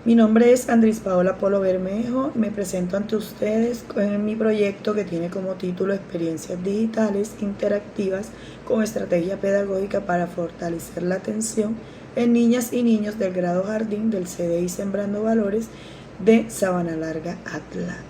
Mi nombre es Andris Paola Polo Bermejo. Me presento ante ustedes en mi proyecto que tiene como título Experiencias Digitales Interactivas con Estrategia Pedagógica para Fortalecer la Atención en Niñas y Niños del Grado Jardín del CDI Sembrando Valores de Sabana Larga, Atlántico.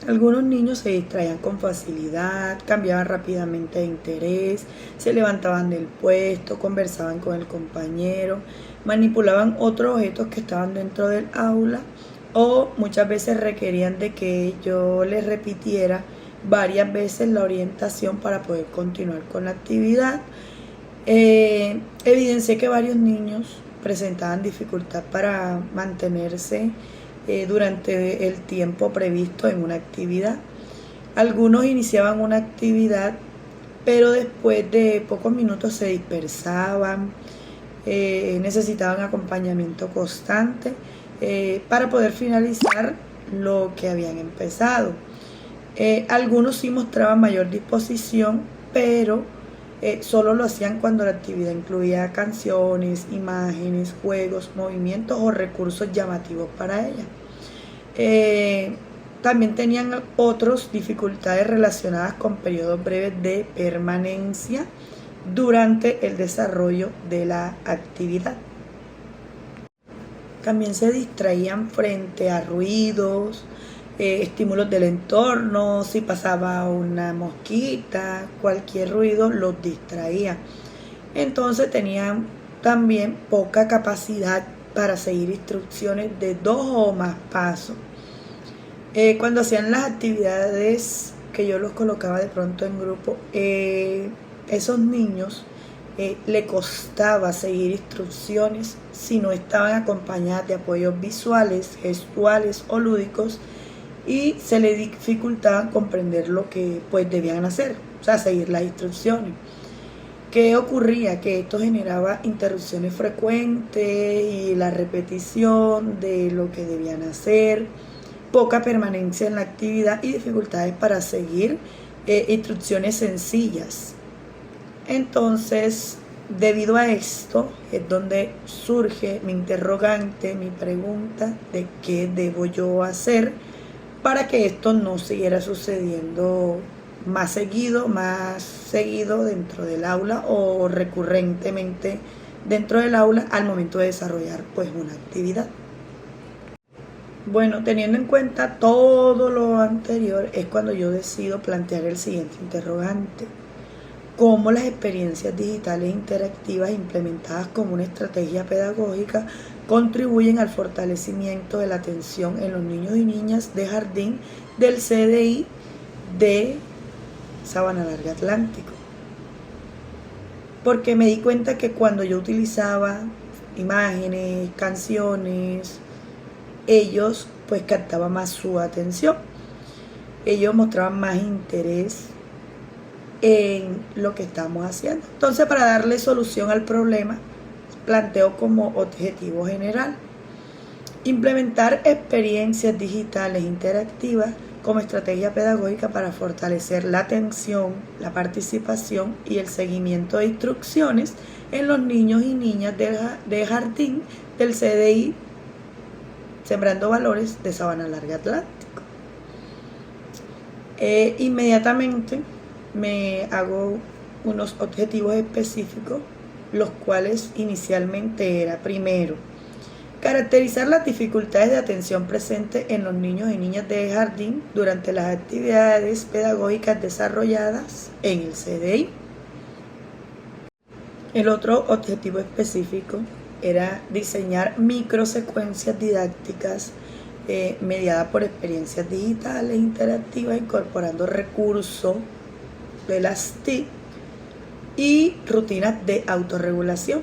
Algunos niños se distraían con facilidad, cambiaban rápidamente de interés, se levantaban del puesto, conversaban con el compañero, manipulaban otros objetos que estaban dentro del aula o muchas veces requerían de que yo les repitiera varias veces la orientación para poder continuar con la actividad. Evidencié que varios niños presentaban dificultad para mantenerse durante el tiempo previsto en una actividad. Algunos iniciaban una actividad, pero después de pocos minutos se dispersaban, necesitaban acompañamiento constante para poder finalizar lo que habían empezado. Algunos sí mostraban mayor disposición, pero solo lo hacían cuando la actividad incluía canciones, imágenes, juegos, movimientos o recursos llamativos para ella. También tenían otros dificultades relacionadas con periodos breves de permanencia durante el desarrollo de la actividad. También se distraían frente a ruidos, estímulos del entorno, si pasaba una mosquita, cualquier ruido los distraía. Entonces tenían también poca capacidad para seguir instrucciones de 2 o más pasos. Cuando hacían las actividades que yo los colocaba de pronto en grupo, esos niños le costaba seguir instrucciones si no estaban acompañadas de apoyos visuales, gestuales o lúdicos, y se les dificultaba comprender lo que pues debían hacer, o sea, seguir las instrucciones. ¿Qué ocurría? Que esto generaba interrupciones frecuentes y la repetición de lo que debían hacer, poca permanencia en la actividad y dificultades para seguir instrucciones sencillas. Entonces, debido a esto, es donde surge mi interrogante, mi pregunta de qué debo yo hacer para que esto no siguiera sucediendo más seguido dentro del aula o recurrentemente dentro del aula al momento de desarrollar pues una actividad. Bueno, teniendo en cuenta todo lo anterior, es cuando yo decido plantear el siguiente interrogante: ¿cómo las experiencias digitales interactivas implementadas como una estrategia pedagógica contribuyen al fortalecimiento de la atención en los niños y niñas de jardín del CDI de Sabana Larga, Atlántico? Porque me di cuenta que cuando yo utilizaba imágenes, canciones, ellos pues captaban más su atención, ellos mostraban más interés en lo que estamos haciendo. Entonces, para darle solución al problema, planteo como objetivo general implementar experiencias digitales interactivas como estrategia pedagógica para fortalecer la atención, la participación y el seguimiento de instrucciones en los niños y niñas de jardín del CDI Sembrando Valores de Sabana Larga, Atlántico. Inmediatamente me hago unos objetivos específicos, los cuales inicialmente era: primero, caracterizar las dificultades de atención presentes en los niños y niñas de jardín durante las actividades pedagógicas desarrolladas en el CDI. El otro objetivo específico era diseñar microsecuencias didácticas mediadas por experiencias digitales interactivas, incorporando recursos de las TIC y rutinas de autorregulación,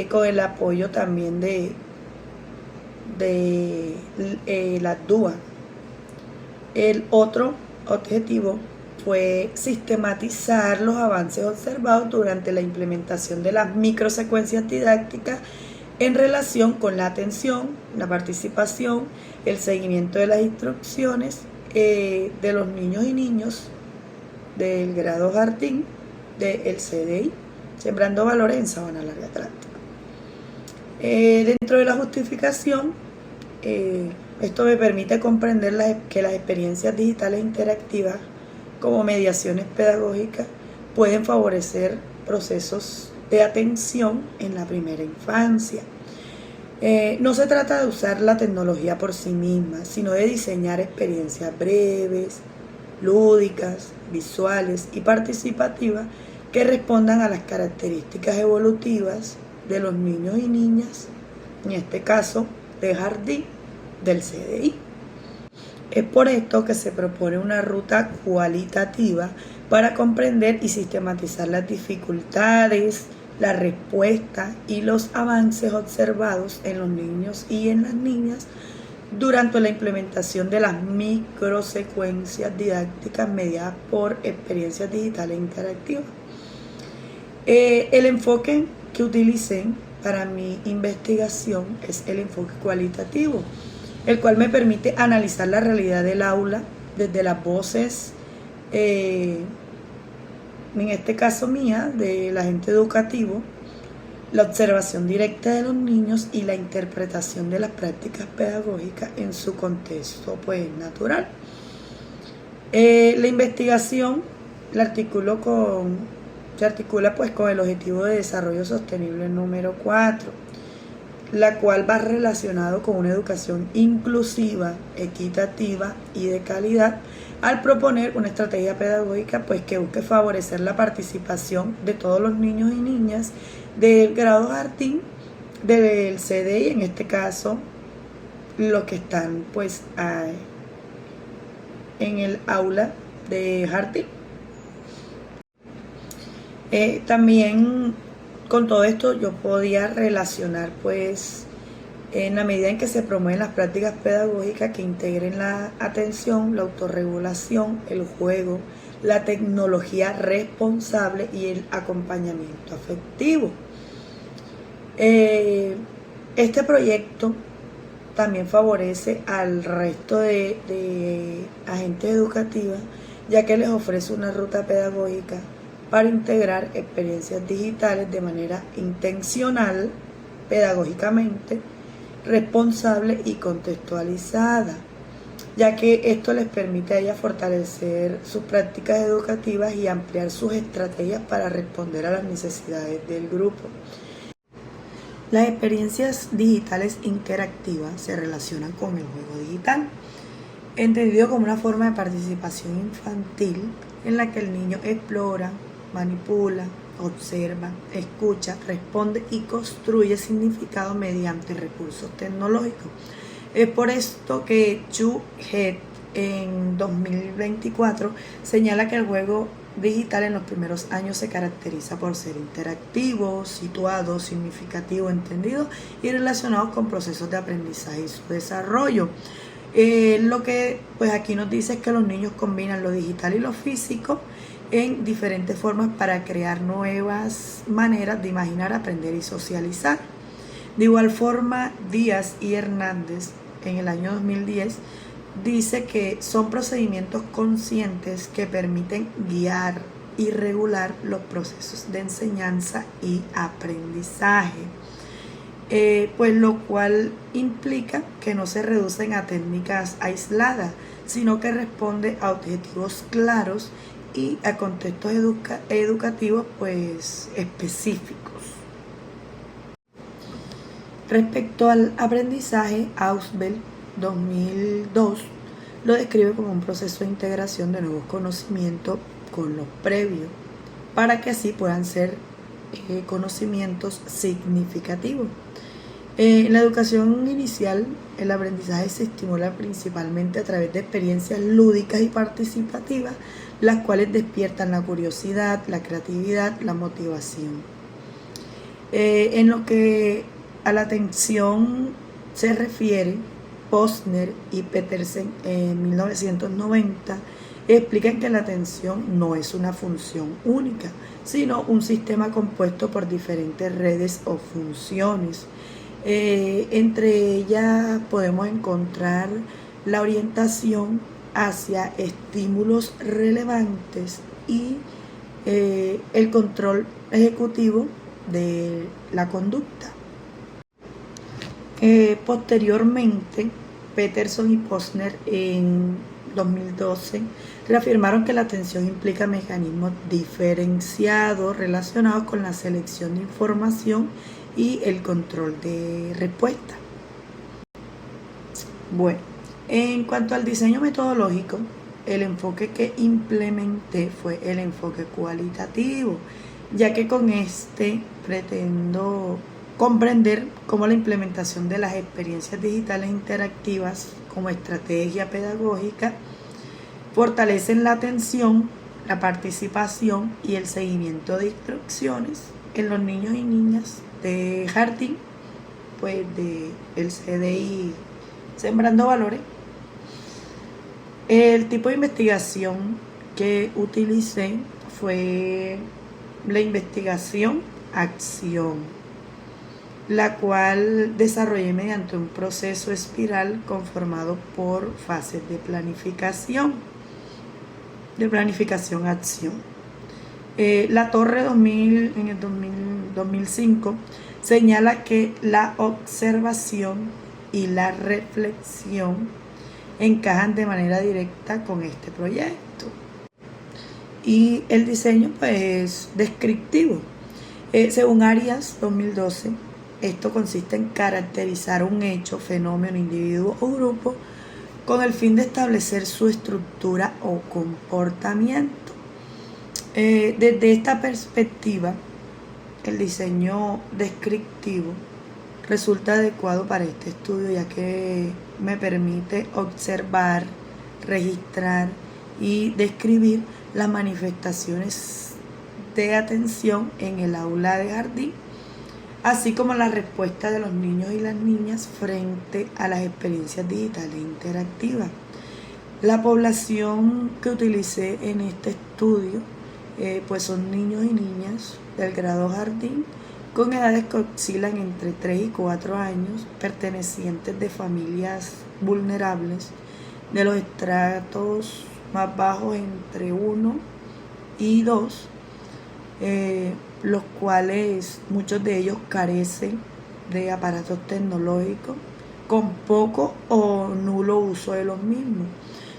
con el apoyo también de la DUA. El otro objetivo fue sistematizar los avances observados durante la implementación de las microsecuencias didácticas en relación con la atención, la participación, el seguimiento de las instrucciones de los niños y niños del grado jardín del CDI Sembrando Valores en Sabana Larga, Atlántico. Dentro de la justificación, esto me permite comprender que las experiencias digitales interactivas como mediaciones pedagógicas pueden favorecer procesos de atención en la primera infancia. No se trata de usar la tecnología por sí misma, sino de diseñar experiencias breves, lúdicas, visuales y participativas que respondan a las características evolutivas de los niños y niñas, en este caso de jardín del CDI. Es por esto que se propone una ruta cualitativa para comprender y sistematizar las dificultades, la respuesta y los avances observados en los niños y en las niñas durante la implementación de las microsecuencias didácticas mediadas por experiencias digitales interactivas. El enfoque que utilicé para mi investigación es el enfoque cualitativo, el cual me permite analizar la realidad del aula desde las voces, en este caso mía, del agente educativo, la observación directa de los niños y la interpretación de las prácticas pedagógicas en su contexto natural. La investigación se articula con el Objetivo de Desarrollo Sostenible número 4, la cual va relacionado con una educación inclusiva, equitativa y de calidad, al proponer una estrategia pedagógica que busque favorecer la participación de todos los niños y niñas del grado jardín del CDI, en este caso los que están en el aula de jardín. También con todo esto yo podía relacionar en la medida en que se promueven las prácticas pedagógicas que integren la atención, la autorregulación, el juego, la tecnología responsable y el acompañamiento afectivo. Este proyecto también favorece al resto de agentes educativos, ya que les ofrece una ruta pedagógica para integrar experiencias digitales de manera intencional, pedagógicamente, responsable y contextualizada, ya que esto les permite a ellas fortalecer sus prácticas educativas y ampliar sus estrategias para responder a las necesidades del grupo. Las experiencias digitales interactivas se relacionan con el juego digital, entendido como una forma de participación infantil en la que el niño explora, manipula, observa, escucha, responde y construye significado mediante recursos tecnológicos. Es por esto que Chu Het en 2024 señala que el juego digital en los primeros años se caracteriza por ser interactivo, situado, significativo, entendido y relacionado con procesos de aprendizaje y su desarrollo. Lo que aquí nos dice es que los niños combinan lo digital y lo físico en diferentes formas para crear nuevas maneras de imaginar, aprender y socializar. De igual forma, Díaz y Hernández en el año 2010 dice que son procedimientos conscientes que permiten guiar y regular los procesos de enseñanza y aprendizaje, lo cual implica que no se reducen a técnicas aisladas, sino que responde a objetivos claros y a contextos educativos específicos. Respecto al aprendizaje, Ausubel 2002 lo describe como un proceso de integración de nuevos conocimientos con los previos, para que así puedan ser conocimientos significativos. En la educación inicial, el aprendizaje se estimula principalmente a través de experiencias lúdicas y participativas, las cuales despiertan la curiosidad, la creatividad, la motivación. En lo que a la atención se refiere, Posner y Petersen en 1990 explican que la atención no es una función única, sino un sistema compuesto por diferentes redes o funciones. Entre ellas podemos encontrar la orientación hacia estímulos relevantes y el control ejecutivo de la conducta. Posteriormente, Peterson y Posner en 2012 reafirmaron que la atención implica mecanismos diferenciados relacionados con la selección de información y el control de respuesta. Bueno, en cuanto al diseño metodológico, el enfoque que implementé fue el enfoque cualitativo, ya que con este pretendo comprender cómo la implementación de las experiencias digitales interactivas como estrategia pedagógica fortalecen la atención, la participación y el seguimiento de instrucciones en los niños y niñas de jardín, pues del CDI Sembrando Valores. El tipo de investigación que utilicé fue la investigación-acción, la cual desarrollé mediante un proceso espiral conformado por fases de planificación-acción. La Torre 2000, en el 2005 señala que la observación y la reflexión encajan de manera directa con este proyecto. Y el diseño pues descriptivo. Según Arias 2012, esto consiste en caracterizar un hecho, fenómeno, individuo o grupo con el fin de establecer su estructura o comportamiento. Desde esta perspectiva, el diseño descriptivo resulta adecuado para este estudio, ya que me permite observar, registrar y describir las manifestaciones de atención en el aula de jardín, así como la respuesta de los niños y las niñas frente a las experiencias digitales interactivas. La población que utilicé en este estudio pues son niños y niñas del grado jardín con edades que oscilan entre 3 y 4 años, pertenecientes de familias vulnerables de los estratos más bajos entre 1 y 2, los cuales muchos de ellos carecen de aparatos tecnológicos con poco o nulo uso de los mismos.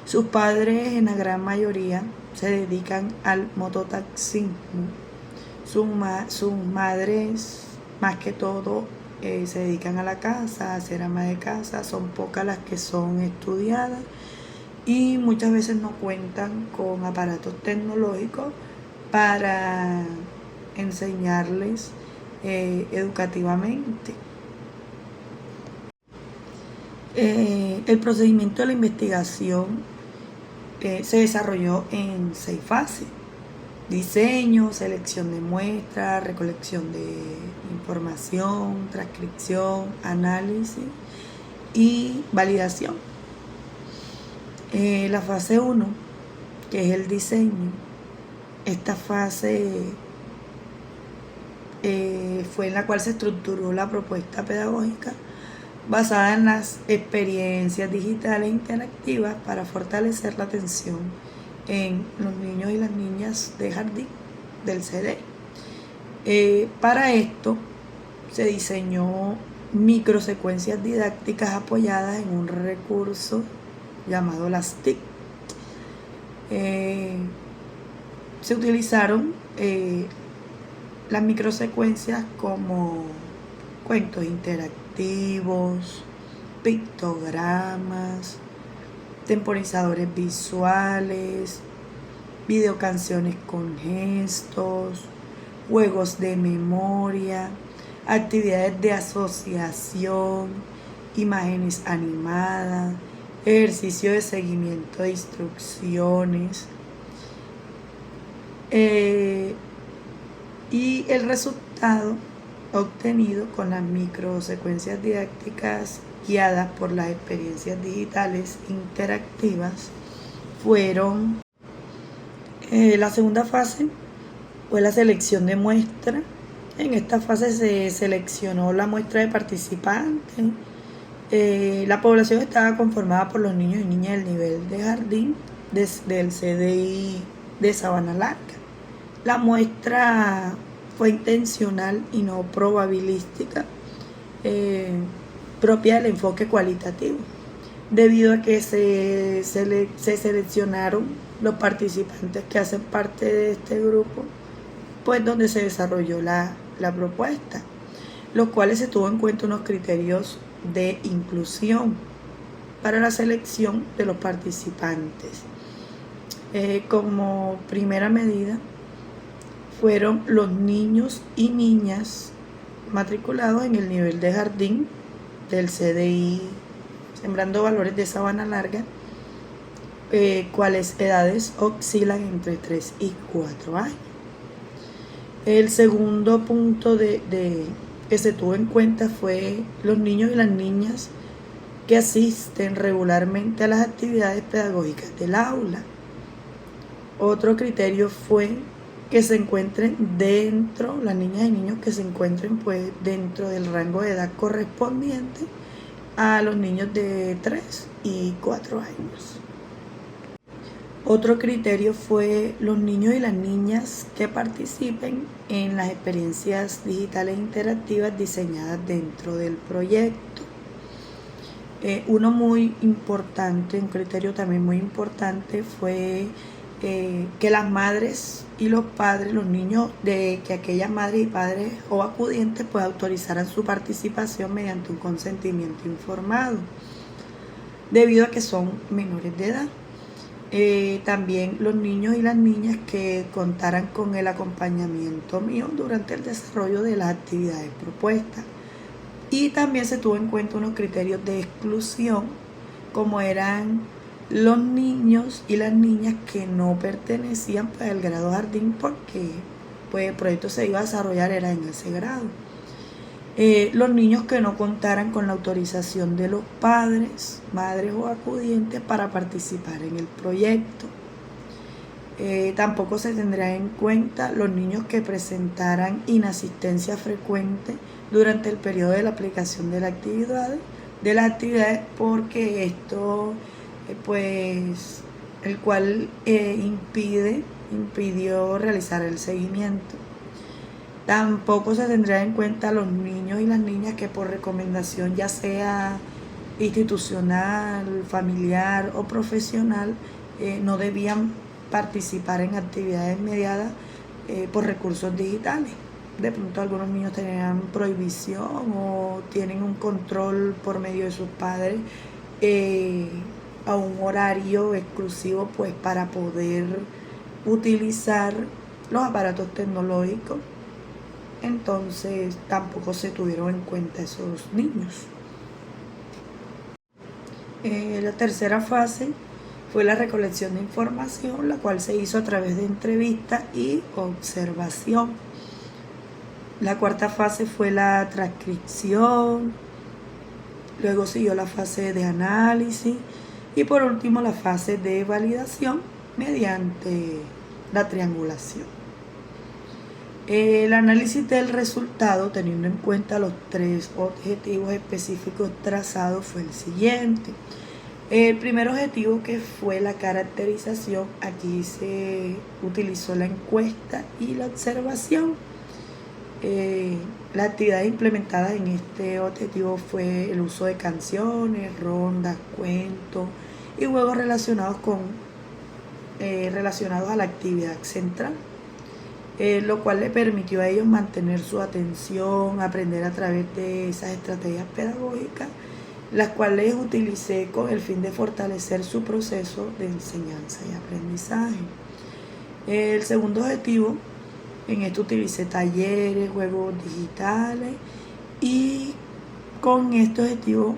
Sus padres en la gran mayoría se dedican al mototaxismo. Sus madres más que todo se dedican a la casa, a ser ama de casa. Son pocas las que son estudiadas y muchas veces no cuentan con aparatos tecnológicos para enseñarles educativamente. El procedimiento de la investigación se desarrolló en 6 fases: diseño, selección de muestras, recolección de información, transcripción, análisis y validación. La fase 1, que es el diseño, esta fase fue en la cual se estructuró la propuesta pedagógica basada en las experiencias digitales interactivas para fortalecer la atención en los niños y las niñas de jardín del CDI. Para esto se diseñó microsecuencias didácticas apoyadas en un recurso llamado las TIC. Se utilizaron las microsecuencias como cuentos interactivos, pictogramas, temporizadores visuales, videocanciones con gestos, juegos de memoria, actividades de asociación, imágenes animadas, ejercicio de seguimiento de instrucciones. Y el resultado obtenido con las microsecuencias didácticas guiadas por las experiencias digitales interactivas fueron la segunda fase fue la selección de muestras. En esta fase se seleccionó la muestra de participantes. La población estaba conformada por los niños y niñas del nivel de jardín del CDI de Sabana Larga. La muestra fue intencional y no probabilística. propia del enfoque cualitativo, debido a que se seleccionaron los participantes que hacen parte de este grupo, pues donde se desarrolló la propuesta, los cuales se tuvo en cuenta unos criterios de inclusión para la selección de los participantes. Como primera medida fueron los niños y niñas matriculados en el nivel de jardín del CDI Sembrando Valores de Sabana Larga, cuales edades oscilan entre 3 y 4 años. El segundo punto que se tuvo en cuenta fue los niños y las niñas que asisten regularmente a las actividades pedagógicas del aula. Otro criterio fue que se encuentren las niñas y niños que se encuentren pues dentro del rango de edad correspondiente a los niños de 3 y 4 años. Otro criterio fue los niños y las niñas que participen en las experiencias digitales interactivas diseñadas dentro del proyecto. Uno muy importante, un criterio también muy importante fue que las madres y los padres, los niños, que aquellas madres y padres o acudientes pues autorizaran su participación mediante un consentimiento informado, debido a que son menores de edad. También los niños y las niñas que contaran con el acompañamiento mío durante el desarrollo de las actividades propuestas. Y también se tuvo en cuenta unos criterios de exclusión, como eran los niños y las niñas que no pertenecían pues, al grado jardín, porque pues, el proyecto se iba a desarrollar era en ese grado. Los niños que no contaran con la autorización de los padres, madres o acudientes para participar en el proyecto. Tampoco se tendrá en cuenta los niños que presentaran inasistencia frecuente durante el periodo de la aplicación de las actividades, porque esto pues el cual impidió realizar el seguimiento. Tampoco se tendrá en cuenta los niños y las niñas que por recomendación ya sea institucional, familiar o profesional no debían participar en actividades mediadas por recursos digitales. De pronto algunos niños tenían prohibición o tienen un control por medio de sus padres a un horario exclusivo pues para poder utilizar los aparatos tecnológicos. Entonces tampoco se tuvieron en cuenta esos niños. La tercera fase fue la recolección de información, la cual se hizo a través de entrevistas y observación. La cuarta fase fue la transcripción, luego siguió la fase de análisis y por último la fase de validación mediante la triangulación. El análisis del resultado, teniendo en cuenta los 3 objetivos específicos trazados, fue el siguiente. El primer objetivo, que fue la caracterización, aquí se utilizó la encuesta y la observación. Las actividades implementadas en este objetivo fue el uso de canciones, rondas, cuentos y juegos relacionados a la actividad central. Lo cual le permitió a ellos mantener su atención, aprender a través de esas estrategias pedagógicas, las cuales utilicé con el fin de fortalecer su proceso de enseñanza y aprendizaje. El segundo objetivo, en esto utilicé talleres, juegos digitales, y con este objetivo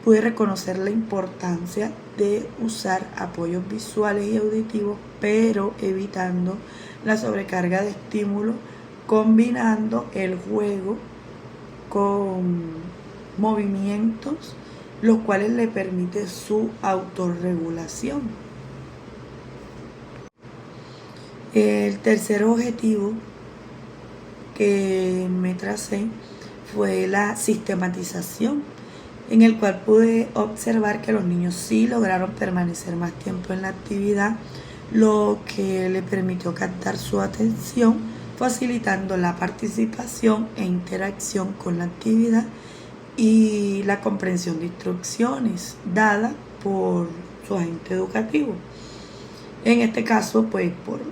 pude reconocer la importancia de usar apoyos visuales y auditivos, pero evitando la sobrecarga de estímulos, combinando el juego con movimientos, los cuales le permite su autorregulación. El tercer objetivo que me tracé fue la sistematización, en el cual pude observar que los niños sí lograron permanecer más tiempo en la actividad, lo que le permitió captar su atención, facilitando la participación e interacción con la actividad y la comprensión de instrucciones dada por su agente educativo. En este caso, pues por mí.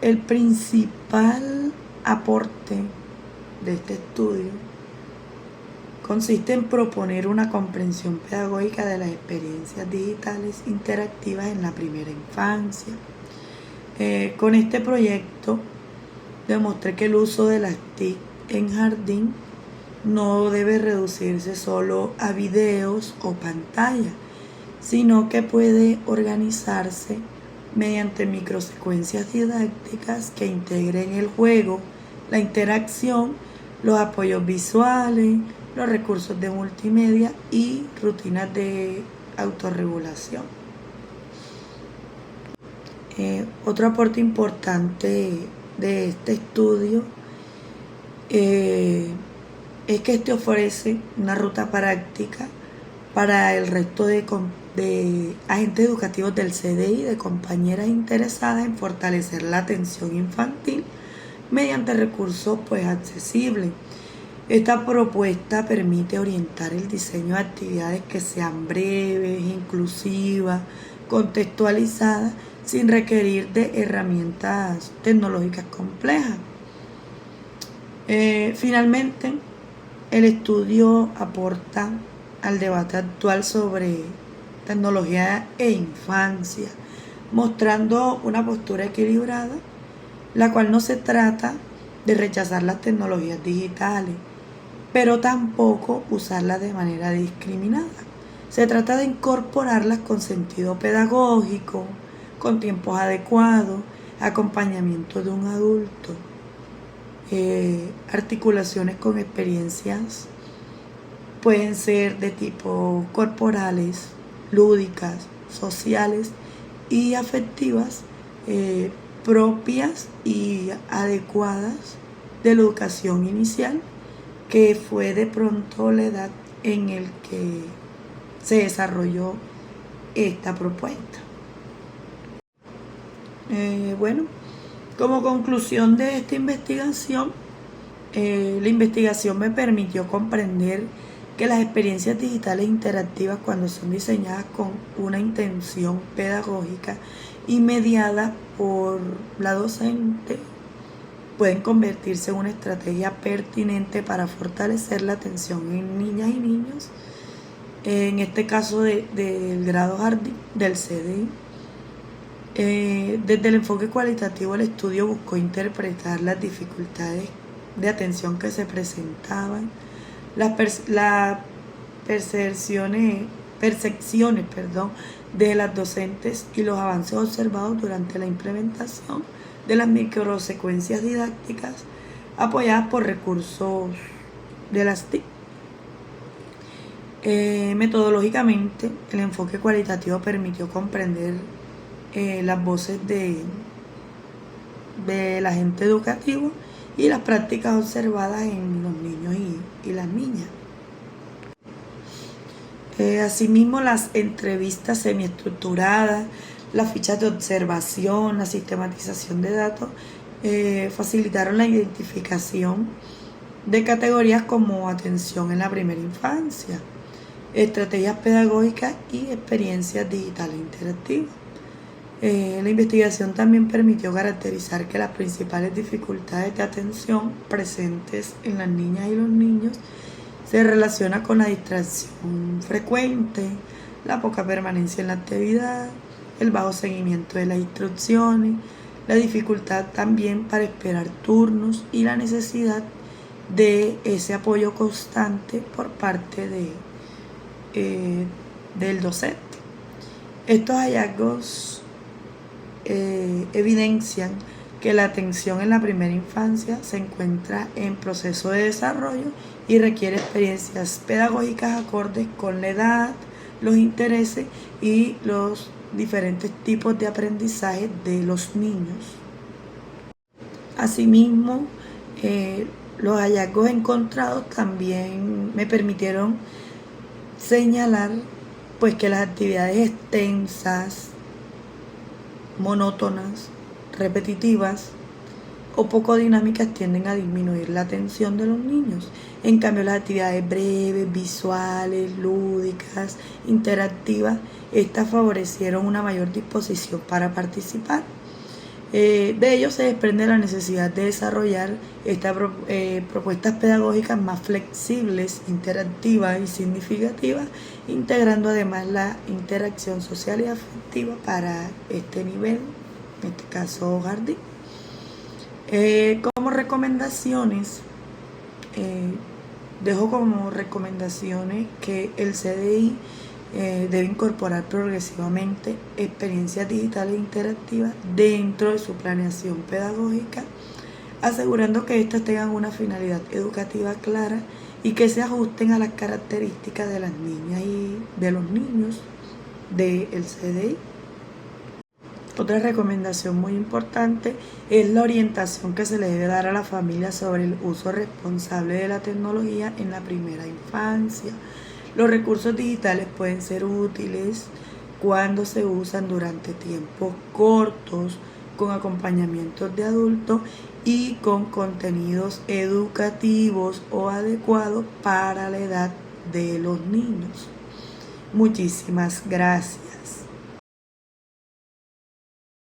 El principal aporte de este estudio consiste en proponer una comprensión pedagógica de las experiencias digitales interactivas en la primera infancia. Con este proyecto demostré que el uso de las TIC en jardín no debe reducirse solo a videos o pantallas, sino que puede organizarse mediante microsecuencias didácticas que integren el juego, la interacción, los apoyos visuales, los recursos de multimedia y rutinas de autorregulación. Otro aporte importante de este estudio es que este ofrece una ruta práctica para el resto de agentes educativos del CDI y de compañeras interesadas en fortalecer la atención infantil mediante recursos accesibles. Esta propuesta permite orientar el diseño de actividades que sean breves, inclusivas, contextualizadas, sin requerir de herramientas tecnológicas complejas. Finalmente, el estudio aporta al debate actual sobre tecnología e infancia, mostrando una postura equilibrada, la cual no se trata de rechazar las tecnologías digitales, pero tampoco usarlas de manera discriminada. Se trata de incorporarlas con sentido pedagógico, con tiempos adecuados, acompañamiento de un adulto, articulaciones con experiencias pueden ser de tipo corporales, lúdicas, sociales y afectivas, propias y adecuadas de la educación inicial, que fue de pronto la edad en el que se desarrolló esta propuesta. Bueno, como conclusión de esta investigación, la investigación me permitió comprender que las experiencias digitales interactivas, cuando son diseñadas con una intención pedagógica y mediada por la docente, pueden convertirse en una estrategia pertinente para fortalecer la atención en niñas y niños, en este caso del grado jardín del CDI. Desde el enfoque cualitativo, el estudio buscó interpretar las dificultades de atención que se presentaban, las percepciones de las docentes y los avances observados durante la implementación de las microsecuencias didácticas apoyadas por recursos de las TIC. Metodológicamente, el enfoque cualitativo permitió comprender las voces del agente educativo y las prácticas observadas en los niños y las niñas. Asimismo, las entrevistas semiestructuradas, las fichas de observación, la sistematización de datos facilitaron la identificación de categorías como atención en la primera infancia, estrategias pedagógicas y experiencias digitales interactivas. La investigación también permitió caracterizar que las principales dificultades de atención presentes en las niñas y los niños se relacionan con la distracción frecuente, la poca permanencia en la actividad, el bajo seguimiento de las instrucciones, la dificultad también para esperar turnos y la necesidad de ese apoyo constante por parte del docente. Estos hallazgos evidencian que la atención en la primera infancia se encuentra en proceso de desarrollo y requiere experiencias pedagógicas acordes con la edad, los intereses y los diferentes tipos de aprendizaje de los niños. Asimismo, los hallazgos encontrados también me permitieron señalar que las actividades extensas, monótonas, repetitivas o poco dinámicas tienden a disminuir la atención de los niños. En cambio, las actividades breves, visuales, lúdicas, interactivas, estas favorecieron una mayor disposición para participar. De ello se desprende la necesidad de desarrollar estas propuestas pedagógicas más flexibles, interactivas y significativas, integrando además la interacción social y afectiva para este nivel, en este caso jardín. Como recomendaciones, dejo como recomendaciones que el CDI debe incorporar progresivamente experiencias digitales interactivas dentro de su planeación pedagógica, asegurando que éstas tengan una finalidad educativa clara y que se ajusten a las características de las niñas y de los niños del CDI. Otra recomendación muy importante es la orientación que se le debe dar a la familia sobre el uso responsable de la tecnología en la primera infancia. Los recursos digitales pueden ser útiles cuando se usan durante tiempos cortos, con acompañamientos de adultos y con contenidos educativos o adecuados para la edad de los niños. Muchísimas gracias.